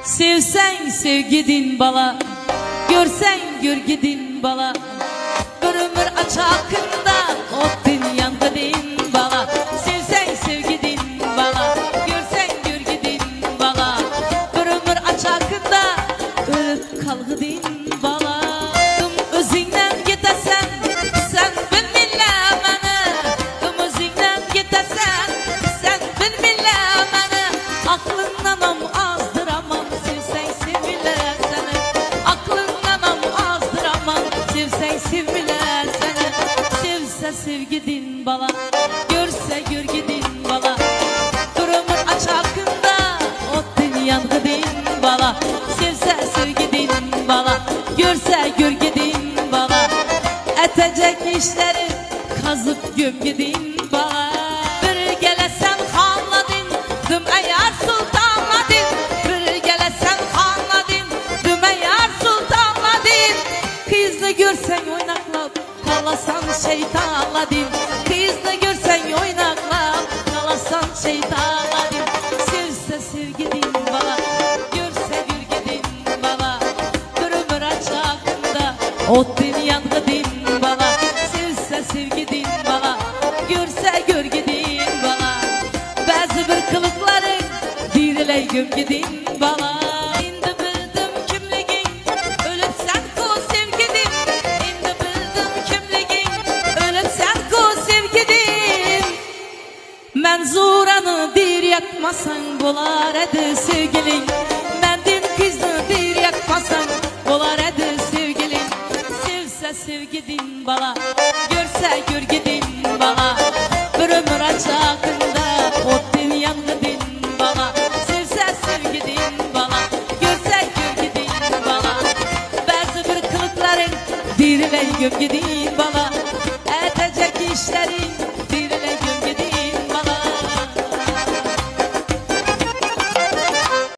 Sevsen sevgidin bala, görsen görgidin bala. Bir ömür açakında otun yangıdin bala. Sevsen sevgidin bala, görsen görgidin bala. Bir ömür açakında ölüp kalgıdin bala. Tüm özünden gitesen, sen bilmile beni. Tüm özünden gitesen, sen bilmile beni. Aklından azdıramam, sevsen sevmiler seni. Aklından azdıramam, sevsen sevmiler seni. Sevse sevgidin bala, görse görgidin bala. Durumun açakında otun yangıdin bala. Sevse sevgidin bala, görse görgidin bala. Etecek işleri kazıp gömgidin bala. Bir gelesen xanladın, düm eğer sultanladın. Bir gelesen xanladın, düm eğer sultanladın. Kızını görsen oynaklap, kalasan şeytanladın. Kızını görsen oynaklap, kalasan şeytanladın. Sevse sevgidin bala, görse görgidin bala. Bir ömür açakında otun yangıdin bala. Sevse sevgidin bala, görse görgidin bala. Bazı bir kılıkların diriley gömgidin bala. İndi bildim kimligin, ölüp sen ko sevgidin. İndi bildim kimligin, ölüp sen ko sevgidin. Menzuranı dir yakmasan bolar edi sevgilin. Mendin kızını dir yakmasan bolar edi sevgilin. Sevse sevgidin bala, görse görgidin bala. Bir ömür açakında otun yangıdin bala. Sevse sevgidin bala, görse görgidin bala. Bazı bir kılıkların diriley gömgidin bala.